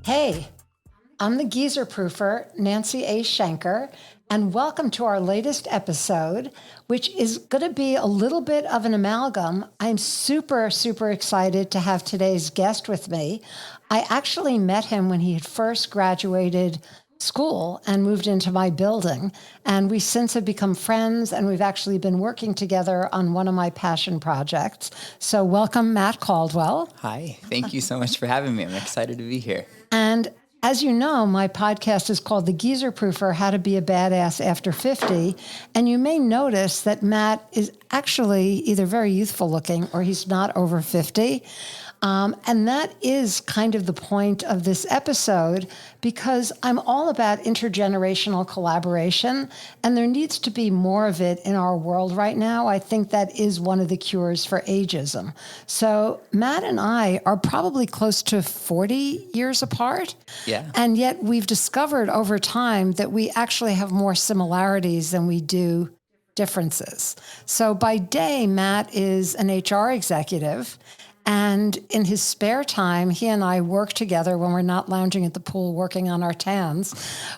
Hey, I'm the geezer proofer, Nancy A. Schenker, and welcome to our latest episode, which is going to be a little bit of an amalgam. I'm super excited to have today's guest with me. I actually met him when he had first graduated school and moved into my building, and we since have become friends, and we've actually been working together on one of my passion projects. So welcome, Matt Caldwell. Hi, thank you so much for having me. I'm excited to be here. And as you know, my podcast is called The Geezer Proofer, How to Be a Badass After 50. And you may notice that Matt is actually either very youthful looking or he's not over 50. And that is kind of the point of this episode, because I'm all about intergenerational collaboration, and there needs to be more of it in our world right now. I think that is one of the cures for ageism. So Matt and I are probably close to 40 years apart. Yeah. And yet we've discovered over time that we actually have more similarities than we do differences. So by day, Matt is an HR executive. And in his spare time, he and I work together when we're not lounging at the pool working on our tans.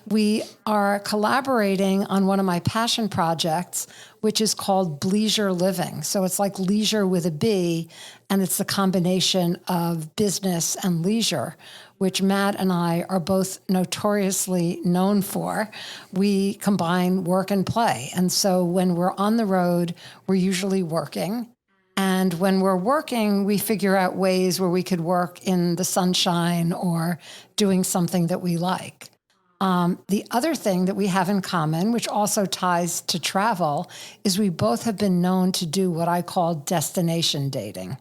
We are collaborating on one of my passion projects, which is called Bleisure Living. So it's like leisure with a B, and it's the combination of business and leisure, which Matt and I are both notoriously known for. We combine work and play. And so when we're on the road, we're usually working. And when we're working, we figure out ways where we could work in the sunshine or doing something that we like. The other thing that we have in common, which also ties to travel, is we both have been known to do what I call destination dating.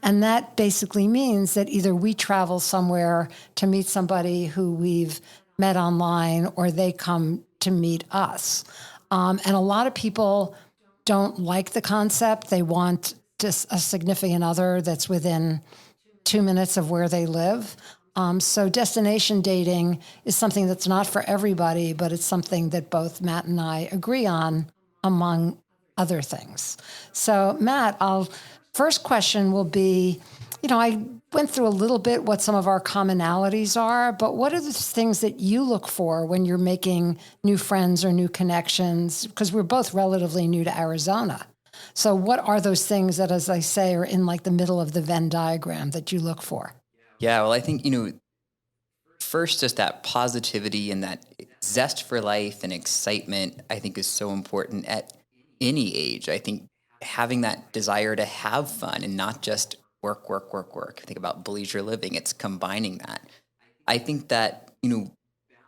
And that basically means that either we travel somewhere to meet somebody who we've met online, or they come to meet us. And a lot of people don't like the concept. They want just a significant other that's within 2 minutes of where they live. So destination dating is something that's not for everybody, but it's something that both Matt and I agree on, among other things. So Matt, first question will be, I went through a little bit what some of our commonalities are, but what are the things that you look for when you're making new friends or new connections? Because we're both relatively new to Arizona. So what are those things that, as I say, are in like the middle of the Venn diagram that you look for? Yeah, well, I think, first, just that positivity and that zest for life and excitement, I think, is so important at any age. I think having that desire to have fun and not just work. Think about bleisure living. It's combining that. I think that,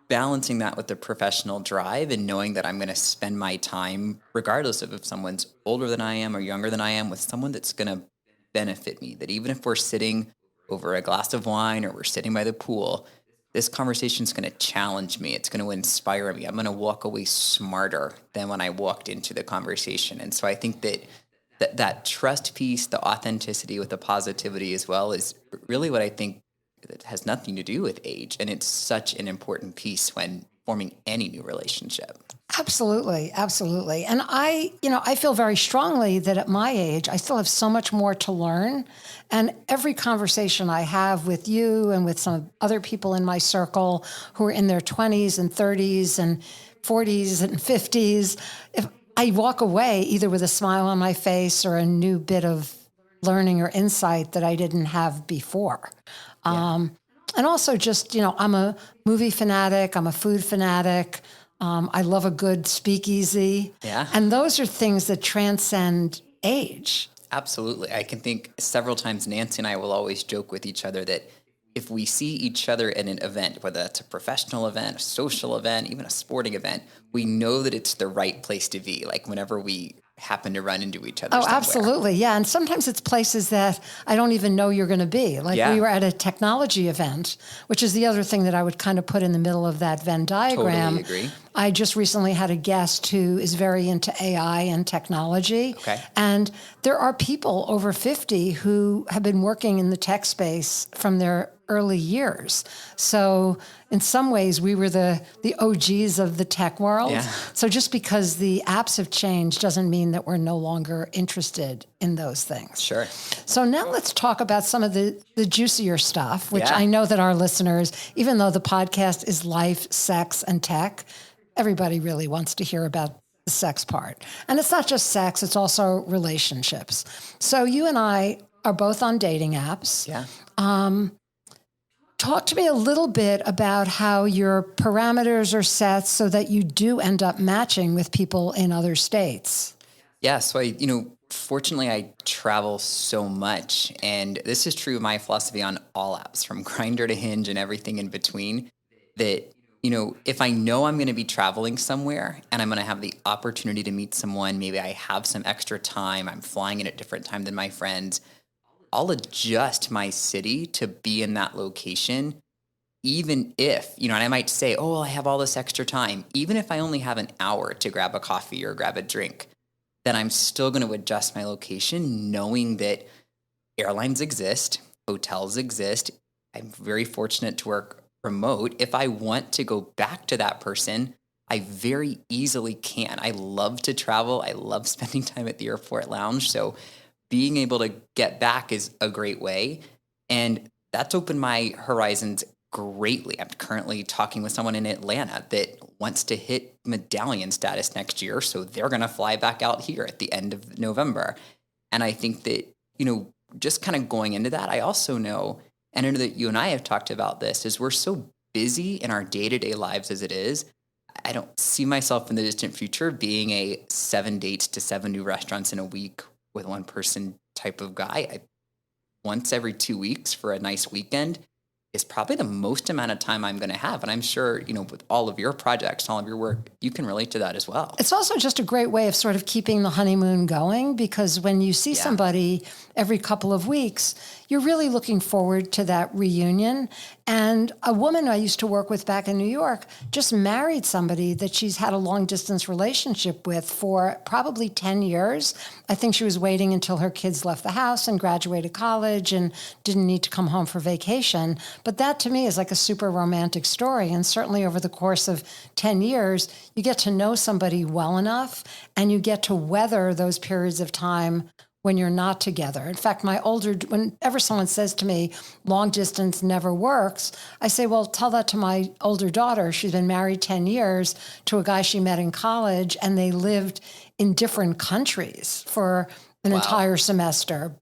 balancing that with the professional drive and knowing that I'm going to spend my time, regardless of if someone's older than I am or younger than I am, with someone that's going to benefit me. That even if we're sitting over a glass of wine or we're sitting by the pool, this conversation is going to challenge me. It's going to inspire me. I'm going to walk away smarter than when I walked into the conversation. And so I think that trust piece, the authenticity with the positivity as well, is really what I think that has nothing to do with age. And it's such an important piece when forming any new relationship. Absolutely. And I feel very strongly that at my age, I still have so much more to learn. And every conversation I have with you and with some other people in my circle who are in their 20s and 30s and 40s and 50s, if I walk away either with a smile on my face or a new bit of learning or insight that I didn't have before. Yeah. And also just, I'm a movie fanatic. I'm a food fanatic. I love a good speakeasy. Yeah. And those are things that transcend age. Absolutely. I can think several times Nancy and I will always joke with each other that if we see each other at an event, whether that's a professional event, a social event, even a sporting event, we know that it's the right place to be. Like whenever we happen to run into each other. Oh, somewhere. absolutely. Yeah. And sometimes it's places that I don't even know you're going to be. Like we were at a technology event, which is the other thing that I would kind of put in the middle of that Venn diagram. Totally agree. I just recently had a guest who is very into AI and technology. Okay. And there are people over 50 who have been working in the tech space from their early years. So in some ways, we were the OGs of the tech world. Yeah. So just because the apps have changed doesn't mean that we're no longer interested in those things. Sure. So now let's talk about some of the juicier stuff, which Yeah. I know that our listeners, even though the podcast is life, sex, and tech, everybody really wants to hear about the sex part. And it's not just sex, it's also relationships. So you and I are both on dating apps. Yeah. Talk to me a little bit about how your parameters are set so that you do end up matching with people in other states. Yeah. So fortunately I travel so much, and this is true of my philosophy on all apps from Grindr to Hinge and everything in between, that, if I know I'm going to be traveling somewhere and I'm going to have the opportunity to meet someone, maybe I have some extra time, I'm flying in at a different time than my friends, I'll adjust my city to be in that location, even if, and I might say, oh, well, I have all this extra time. Even if I only have an hour to grab a coffee or grab a drink, then I'm still going to adjust my location knowing that airlines exist, hotels exist. I'm very fortunate to work remote. If I want to go back to that person, I very easily can. I love to travel. I love spending time at the airport lounge. So being able to get back is a great way. And that's opened my horizons greatly. I'm currently talking with someone in Atlanta that wants to hit medallion status next year. So they're going to fly back out here at the end of November. And I think that, just kind of going into that, I also know, and I know that you and I have talked about this, is we're so busy in our day-to-day lives as it is. I don't see myself in the distant future being a 7 dates to 7 new restaurants in a week with one person type of guy. Once every 2 weeks for a nice weekend is probably the most amount of time I'm going to have. And I'm sure, with all of your projects, all of your work, you can relate to that as well. It's also just a great way of sort of keeping the honeymoon going, because when you see somebody every couple of weeks, you're really looking forward to that reunion. And a woman I used to work with back in New York just married somebody that she's had a long distance relationship with for probably 10 years. I think she was waiting until her kids left the house and graduated college and didn't need to come home for vacation. But that to me is like a super romantic story. And certainly over the course of 10 years, you get to know somebody well enough and you get to weather those periods of time when you're not together. In fact, whenever someone says to me, long distance never works, I say, well, tell that to my older daughter. She's been married 10 years to a guy she met in college, and they lived in different countries for an entire semester.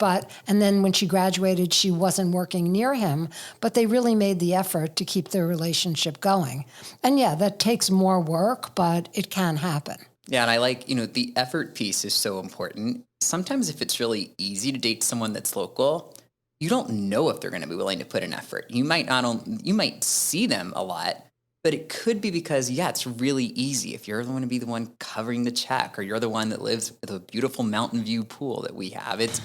And then when she graduated, she wasn't working near him, but they really made the effort to keep their relationship going. And yeah, that takes more work, but it can happen. Yeah, and I like, the effort piece is so important. Sometimes if it's really easy to date someone that's local, you don't know if they're going to be willing to put an effort. You might see them a lot, but it could be because, it's really easy. If you're going to be the one covering the check, or you're the one that lives with a beautiful mountain view pool that we have, it's,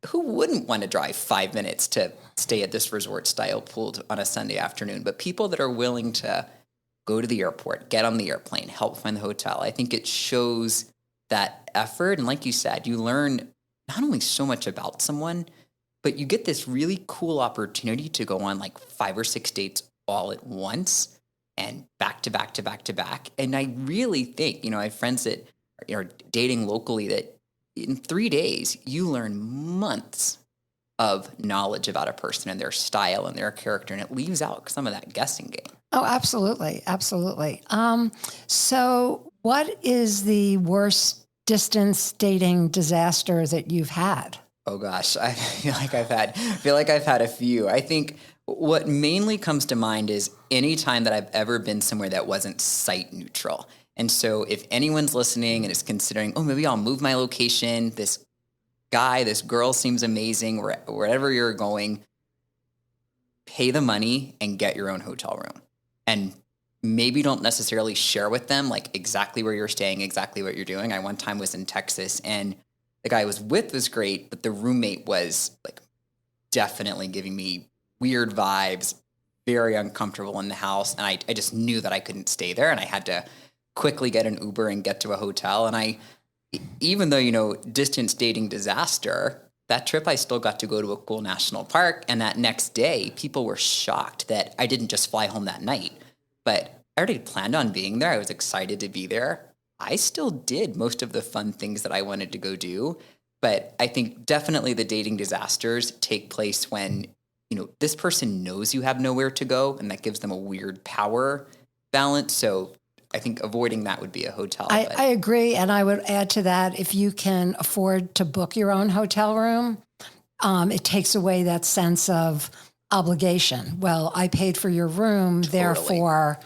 who wouldn't want to drive 5 minutes to stay at this resort style pool on a Sunday afternoon? But people that are willing to go to the airport, get on the airplane, help find the hotel, I think it shows that effort. And like you said, you learn not only so much about someone, but you get this really cool opportunity to go on like 5 or 6 dates all at once and back to back to back to back. And I really think, I have friends that are dating locally that in 3 days, you learn months of knowledge about a person and their style and their character, and it leaves out some of that guessing game. Oh, absolutely. Absolutely. So what is the worst distance dating disaster that you've had? Oh gosh, I feel like I've had a few. I think what mainly comes to mind is any time that I've ever been somewhere that wasn't site neutral. And so if anyone's listening and is considering, oh, maybe I'll move my location, this guy, this girl seems amazing, wherever you're going, pay the money and get your own hotel room. And maybe don't necessarily share with them like exactly where you're staying, exactly what you're doing. I one time was in Texas, and the guy I was with was great, but the roommate was like definitely giving me weird vibes, very uncomfortable in the house. And I just knew that I couldn't stay there, and I had to quickly get an Uber and get to a hotel. And even though, distance dating disaster, that trip, I still got to go to a cool national park. And that next day, people were shocked that I didn't just fly home that night, but I already planned on being there. I was excited to be there. I still did most of the fun things that I wanted to go do. But I think definitely the dating disasters take place when, this person knows you have nowhere to go, and that gives them a weird power balance. So I think avoiding that would be a hotel. I agree. And I would add to that, if you can afford to book your own hotel room, it takes away that sense of obligation. Well, I paid for your room, therefore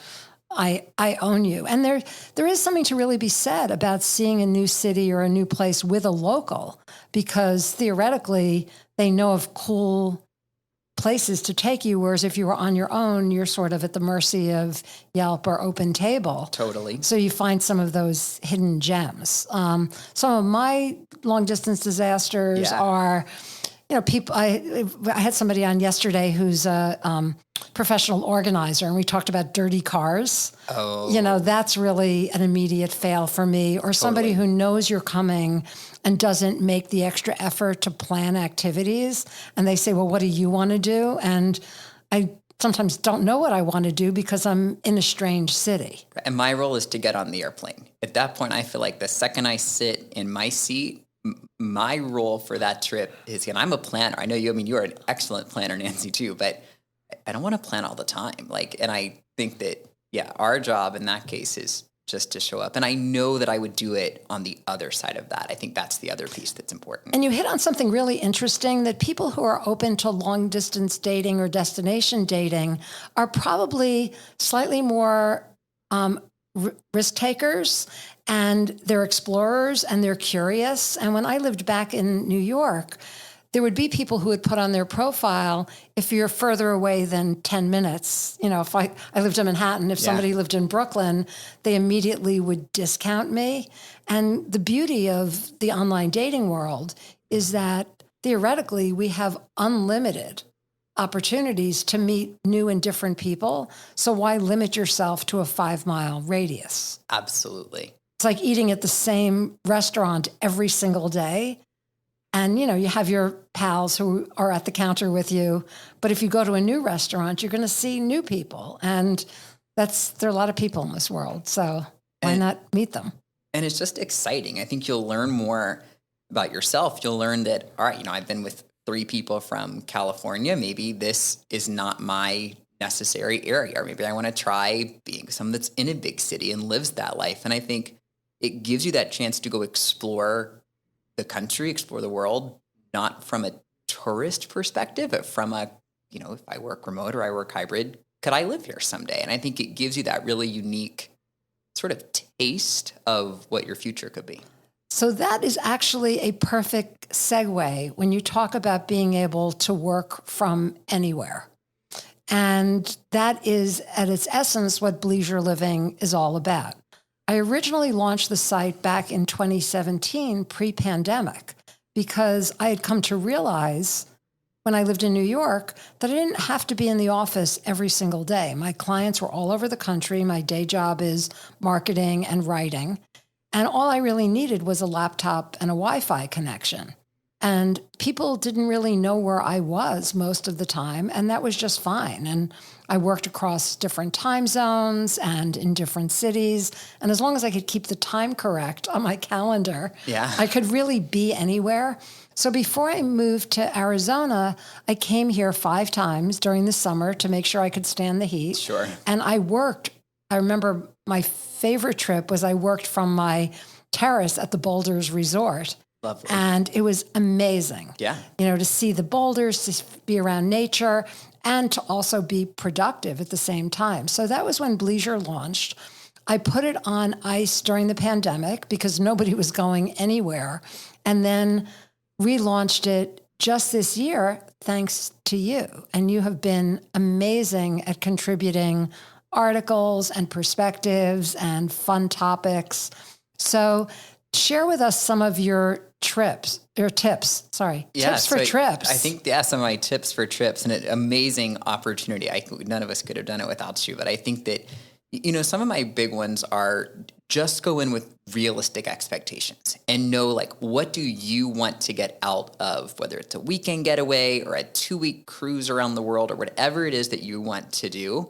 I own you. And there is something to really be said about seeing a new city or a new place with a local, because theoretically they know of cool places to take you, whereas if you were on your own, you're sort of at the mercy of Yelp or Open Table. Totally. So you find some of those hidden gems. Some of my long distance disasters are, people. I had somebody on yesterday who's a professional organizer, and we talked about dirty cars. Oh, that's really an immediate fail for me. Or somebody who knows you're coming and doesn't make the extra effort to plan activities. And they say, well, what do you want to do? And I sometimes don't know what I want to do because I'm in a strange city. And my role is to get on the airplane. At that point, I feel like the second I sit in my seat, my role for that trip is, and I'm a planner. I know you're an excellent planner, Nancy, too, but I don't want to plan all the time. And I think that, our job in that case is just to show up. And I know that I would do it on the other side of that. I think that's the other piece that's important. And you hit on something really interesting, that people who are open to long distance dating or destination dating are probably slightly more risk takers, and they're explorers, and they're curious. And when I lived back in New York, there would be people who would put on their profile, if you're further away than 10 minutes, if I lived in Manhattan, if somebody lived in Brooklyn, they immediately would discount me. And the beauty of the online dating world is that theoretically we have unlimited opportunities to meet new and different people. So why limit yourself to a 5-mile radius? Absolutely. It's like eating at the same restaurant every single day. And, you have your pals who are at the counter with you. But if you go to a new restaurant, you're going to see new people. And there are a lot of people in this world. So why not meet them? And it's just exciting. I think you'll learn more about yourself. You'll learn that, all right, I've been with 3 people from California. Maybe this is not my necessary area. Or maybe I want to try being someone that's in a big city and lives that life. And I think it gives you that chance to go explore the country, explore the world, not from a tourist perspective, but from a, if I work remote or I work hybrid, could I live here someday? And I think it gives you that really unique sort of taste of what your future could be. So that is actually a perfect segue when you talk about being able to work from anywhere. And that is, at its essence, what Bleisure Living is all about. I originally launched the site back in 2017, pre-pandemic, because I had come to realize when I lived in New York that I didn't have to be in the office every single day. My clients were all over the country. My day job is marketing and writing. And all I really needed was a laptop and a Wi-Fi connection. And people didn't really know where I was most of the time, and that was just fine. And I worked across different time zones and in different cities. And as long as I could keep the time correct on my calendar, I could really be anywhere. So before I moved to Arizona, I came here 5 times during the summer to make sure I could stand the heat. Sure. And I worked. I remember my favorite trip was I worked from my terrace at the Boulders Resort. Lovely. And it was amazing. Yeah. To see the boulders, to be around nature, and to also be productive at the same time. So that was when Bleisure launched. I put it on ice during the pandemic because nobody was going anywhere, and then relaunched it just this year thanks to you. And you have been amazing at contributing articles and perspectives and fun topics. So share with us some of your tips for trips. I think, some of my tips for trips, and an amazing opportunity. None of us could have done it without you, but I think that, some of my big ones are just go in with realistic expectations and know, like, what do you want to get out of, whether it's a weekend getaway or a 2-week cruise around the world or whatever it is that you want to do.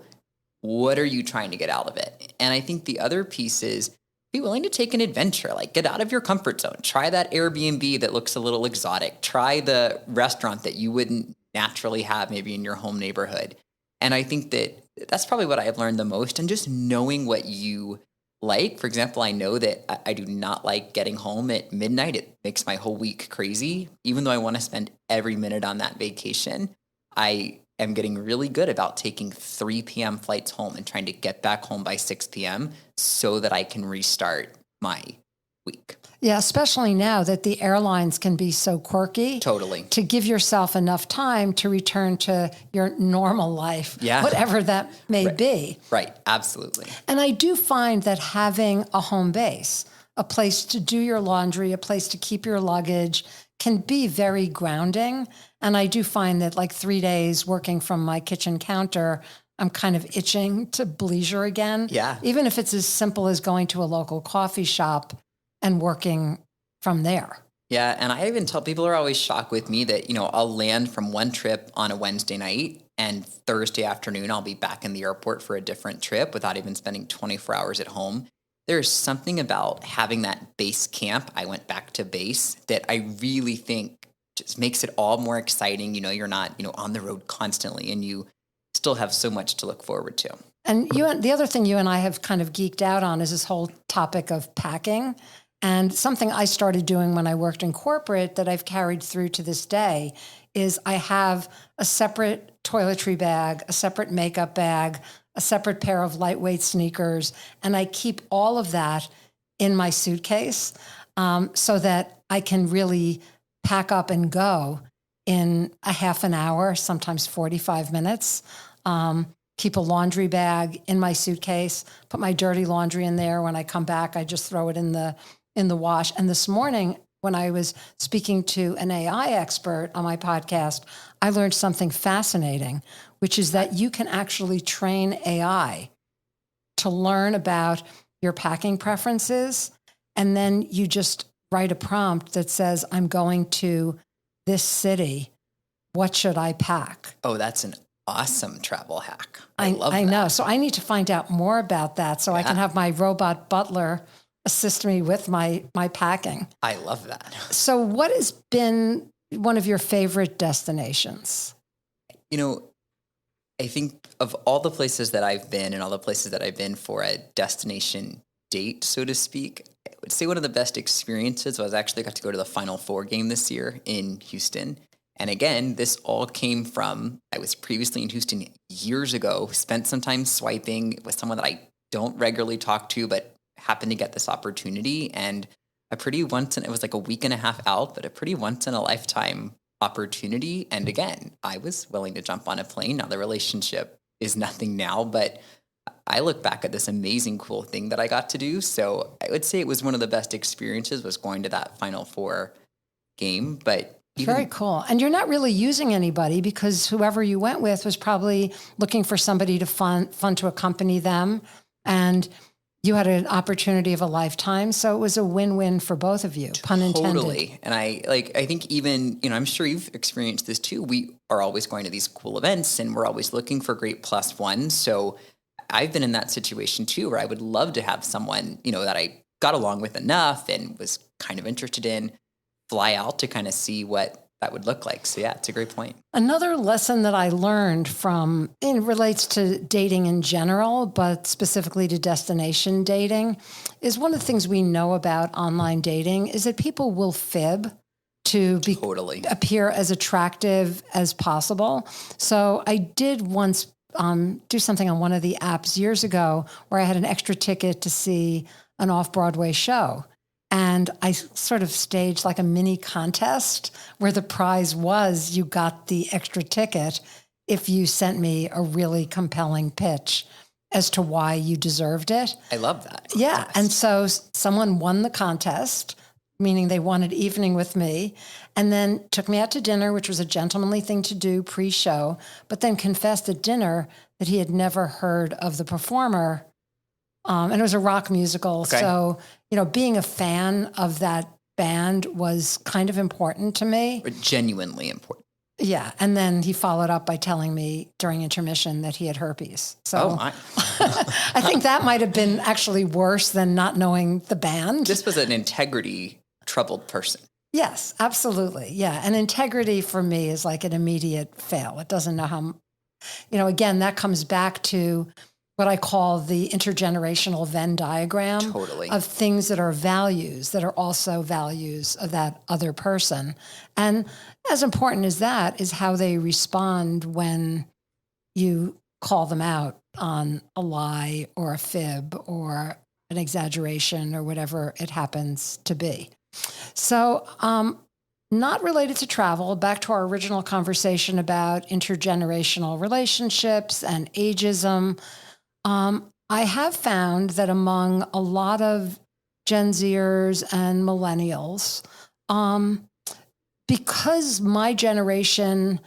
What are you trying to get out of it? And I think the other piece is be willing to take an adventure, like get out of your comfort zone. Try that Airbnb that looks a little exotic. Try the restaurant that you wouldn't naturally have maybe in your home neighborhood. And I think that that's probably what I have learned the most, and just knowing what you like. For example, I know that I do not like getting home at midnight. It makes my whole week crazy. Even though I want to spend every minute on that vacation, I am getting really good about taking 3 p.m. flights home and trying to get back home by 6 p.m. so that I can restart my week. Yeah, especially now that the airlines can be so quirky. Totally. To give yourself enough time to return to your normal life, whatever that may be. Right, absolutely. And I do find that having a home base, a place to do your laundry, a place to keep your luggage, can be very grounding. And I do find that, like, 3 days working from my kitchen counter, I'm kind of itching to bleisure again. Yeah. Even if it's as simple as going to a local coffee shop and working from there. Yeah, and I even tell people are always shocked with me that, I'll land from one trip on a Wednesday night, and Thursday afternoon I'll be back in the airport for a different trip without even spending 24 hours at home. There's something about having that base camp, I went back to base, that I really think just makes it all more exciting. You're not, on the road constantly, and you still have so much to look forward to. And the other thing you and I have kind of geeked out on is this whole topic of packing. And something I started doing when I worked in corporate that I've carried through to this day is I have a separate toiletry bag, a separate makeup bag, a separate pair of lightweight sneakers, and I keep all of that in my suitcase so that I can really pack up and go in a half an hour, sometimes 45 minutes. Keep a laundry bag in my suitcase, put my dirty laundry in there. When I come back, I just throw it in the wash. And this morning, when I was speaking to an AI expert on my podcast, I learned something fascinating, which is that you can actually train AI to learn about your packing preferences. And then you just write a prompt that says, I'm going to this city. What should I pack? Oh, that's an awesome travel hack. I love that. I know. So I need to find out more about that so I can have my robot butler assist me with my packing. I love that. So what has been one of your favorite destinations? I think of all the places that I've been and all the places that I've been for a destination date, so to speak, I would say one of the best experiences was I actually got to go to the Final Four game this year in Houston. And again, this all came from, I was previously in Houston years ago, spent some time swiping with someone that I don't regularly talk to, but happened to get this opportunity, and it was like a week and a half out, but a pretty once in a lifetime opportunity. And again, I was willing to jump on a plane. Now the relationship is nothing now, but I look back at this amazing, cool thing that I got to do. So I would say it was one of the best experiences was going to that Final Four game, but very cool. And you're not really using anybody because whoever you went with was probably looking for somebody to fun to accompany them. And you had an opportunity of a lifetime. So it was a win-win for both of you, pun intended. Totally. And I think even, I'm sure you've experienced this too. We are always going to these cool events and we're always looking for great plus ones. So I've been in that situation too, where I would love to have someone, that I got along with enough and was kind of interested in, fly out to kind of see what that would look like. So yeah, it's a great point. Another lesson that I learned it relates to dating in general, but specifically to destination dating, is one of the things we know about online dating is that people will fib to appear as attractive as possible. So I did once do something on one of the apps years ago where I had an extra ticket to see an off-Broadway show. And I sort of staged like a mini contest where the prize was you got the extra ticket if you sent me a really compelling pitch as to why you deserved it. I love that. Yeah. And so someone won the contest, meaning they wanted evening with me, and then took me out to dinner, which was a gentlemanly thing to do pre-show, but then confessed at dinner that he had never heard of the performer And it was a rock musical. Okay. So, being a fan of that band was kind of important to me. But genuinely important. Yeah. And then he followed up by telling me during intermission that he had herpes. So my. I think that might have been actually worse than not knowing the band. This was an integrity troubled person. Yes, absolutely. Yeah. And integrity for me is like an immediate fail. It doesn't know how, again, that comes back to what I call the intergenerational Venn diagram Totally. of things that are values that are also values of that other person. And as important as that is how they respond when you call them out on a lie or a fib or an exaggeration or whatever it happens to be. So, not related to travel, back to our original conversation about intergenerational relationships and ageism. I have found that among a lot of Gen Zers and millennials, because my generation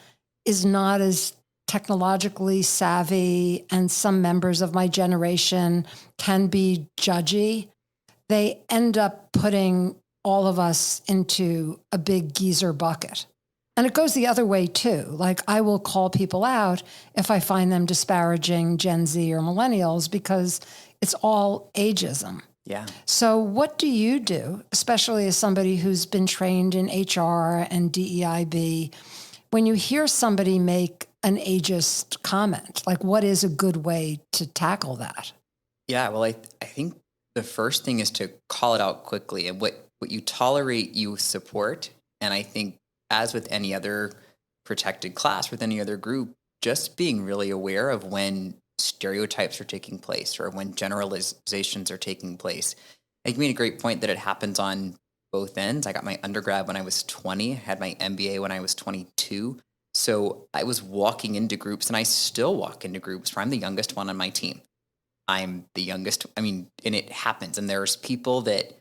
is not as technologically savvy and some members of my generation can be judgy, they end up putting all of us into a big geezer bucket. And it goes the other way too. Like I will call people out if I find them disparaging Gen Z or millennials because it's all ageism. Yeah. So what do you do, especially as somebody who's been trained in HR and DEIB, when you hear somebody make an ageist comment? Like what is a good way to tackle that? Yeah, well, I think the first thing is to call it out quickly, and what you tolerate, you support. And I think as with any other protected class, with any other group, just being really aware of when stereotypes are taking place or when generalizations are taking place. I think you made a great point that it happens on both ends. I got my undergrad when I was 20, had my MBA when I was 22. So I was walking into groups, and I still walk into groups where I'm the youngest one on my team. I'm the youngest. And it happens. And there's people that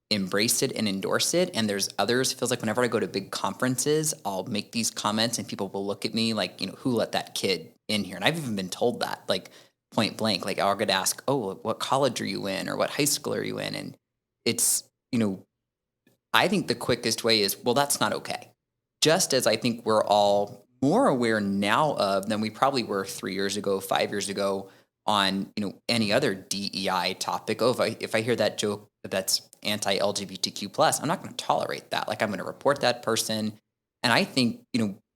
embrace it and endorse it. And there's others, it feels like whenever I go to big conferences, I'll make these comments and people will look at me like, who let that kid in here? And I've even been told that, like point blank, like I'll get asked, oh, what college are you in? Or what high school are you in? And it's, I think the quickest way is, well, that's not okay. Just as I think we're all more aware now of than we probably were 3 years ago, 5 years ago on, any other DEI topic. Oh, if I hear that joke that's anti-LGBTQ+, I'm not going to tolerate that. Like I'm going to report that person. And I think,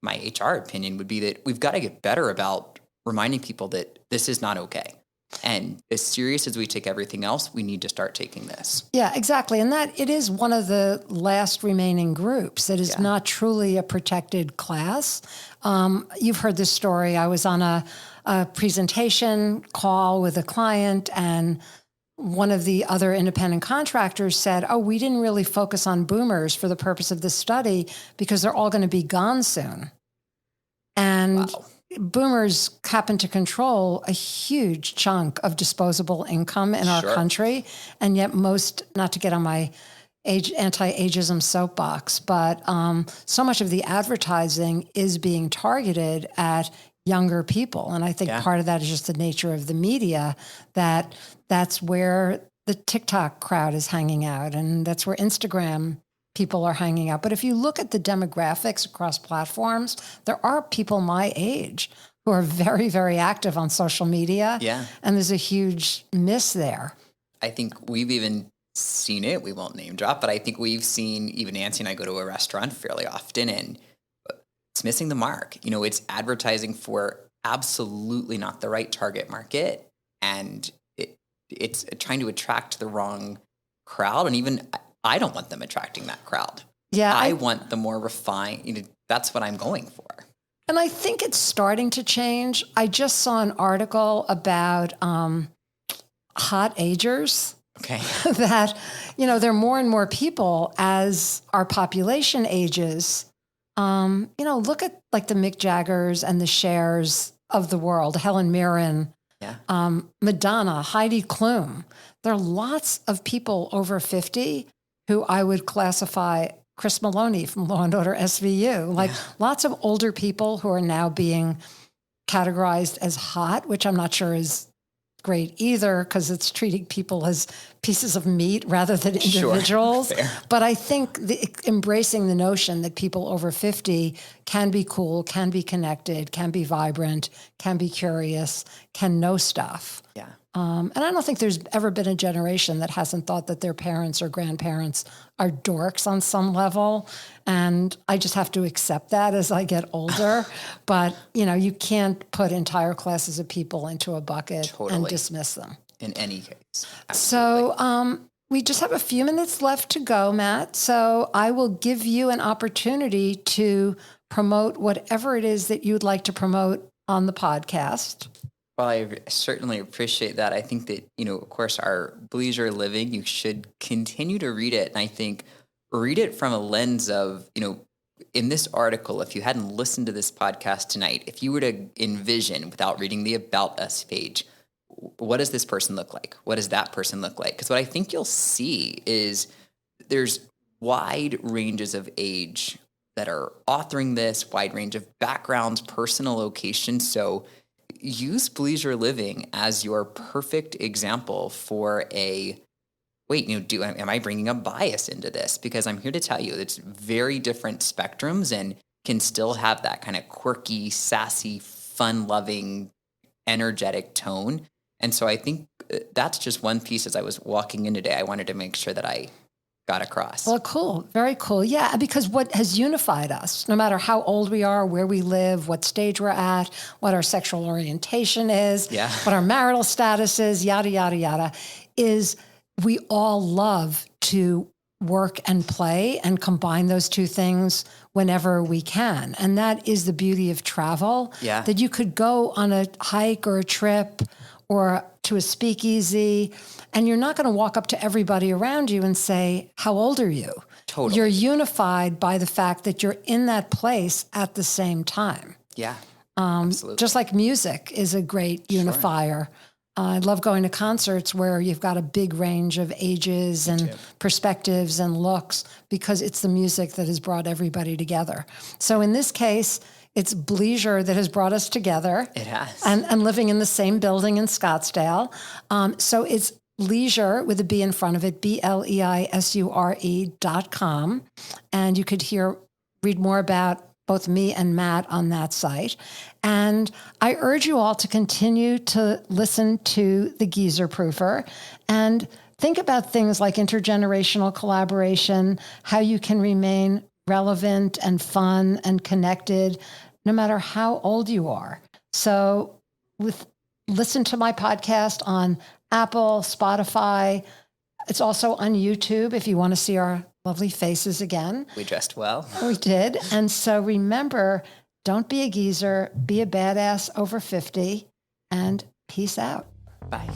my HR opinion would be that we've got to get better about reminding people that this is not okay. And as serious as we take everything else, we need to start taking this. Yeah, exactly. And that it is one of the last remaining groups that is not truly a protected class. You've heard this story. I was on a presentation call with a client, and one of the other independent contractors said, oh, we didn't really focus on boomers for the purpose of this study because they're all going to be gone soon. And boomers happen to control a huge chunk of disposable income in our country. And yet most, not to get on my anti-ageism soapbox, but so much of the advertising is being targeted at younger people. And I think part of that is just the nature of the media, that's where the TikTok crowd is hanging out, and that's where Instagram people are hanging out. But if you look at the demographics across platforms, there are people my age who are very, very active on social media. Yeah. And there's a huge miss there. I think we've even seen it. We won't name drop, but I think we've seen, even Nancy and I go to a restaurant fairly often, and it's missing the mark. It's advertising for absolutely not the right target market, and it's trying to attract the wrong crowd. And even I don't want them attracting that crowd. Yeah, I want the more refined. That's what I'm going for. And I think it's starting to change. I just saw an article about hot agers. Okay. That, there are more and more people as our population ages. Look at like the Mick Jaggers and the Chers of the world, Helen Mirren, Madonna, Heidi Klum. There are lots of people over 50 who I would classify, Chris Maloney from Law & Order SVU, like lots of older people who are now being categorized as hot, which I'm not sure is great either, because it's treating people as pieces of meat rather than individuals. Fair. But I think embracing the notion that people over 50 can be cool, can be connected, can be vibrant, can be curious, can know stuff. Yeah. And I don't think there's ever been a generation that hasn't thought that their parents or grandparents are dorks on some level. And I just have to accept that as I get older. But, you can't put entire classes of people into a bucket and dismiss them. In any case. Absolutely. So we just have a few minutes left to go, Matt. So I will give you an opportunity to promote whatever it is that you'd like to promote on the podcast. Well, I certainly appreciate that. I think that, of course, our Bleisure Living, you should continue to read it. And I think read it from a lens of, in this article, if you hadn't listened to this podcast tonight, if you were to envision, without reading the About Us page, what does this person look like? What does that person look like? Because what I think you'll see is there's wide ranges of age that are authoring this, wide range of backgrounds, personal locations. So use Bleisure Living as your perfect example for am I bringing a bias into this? Because I'm here to tell you it's very different spectrums and can still have that kind of quirky, sassy, fun-loving, energetic tone. And so I think that's just one piece as I was walking in today. I wanted to make sure that I got across. Well, cool. Very cool. Yeah, because what has unified us, no matter how old we are, where we live, what stage we're at, what our sexual orientation is, what our marital status is, yada, yada, yada, is we all love to work and play and combine those two things whenever we can. And that is the beauty of travel, that you could go on a hike or a trip or to a speakeasy, and you're not going to walk up to everybody around you and say, how old are you? Totally. You're unified by the fact that you're in that place at the same time. Yeah, absolutely. Just like music is a great unifier. I love going to concerts where you've got a big range of ages and perspectives and looks, because it's the music that has brought everybody together. So in this case, it's Bleisure that has brought us together. It has. And living in the same building in Scottsdale. So it's Bleisure with a B in front of it, BLEISURE.com. And you could read more about both me and Matt on that site. And I urge you all to continue to listen to the Geezer Proofer and think about things like intergenerational collaboration, how you can remain relevant and fun and connected no matter how old you are. So listen to my podcast on Apple, Spotify. It's also on YouTube if you want to see our lovely faces again. We dressed well. We did. And so remember, don't be a geezer, be a badass over 50, and peace out. Bye.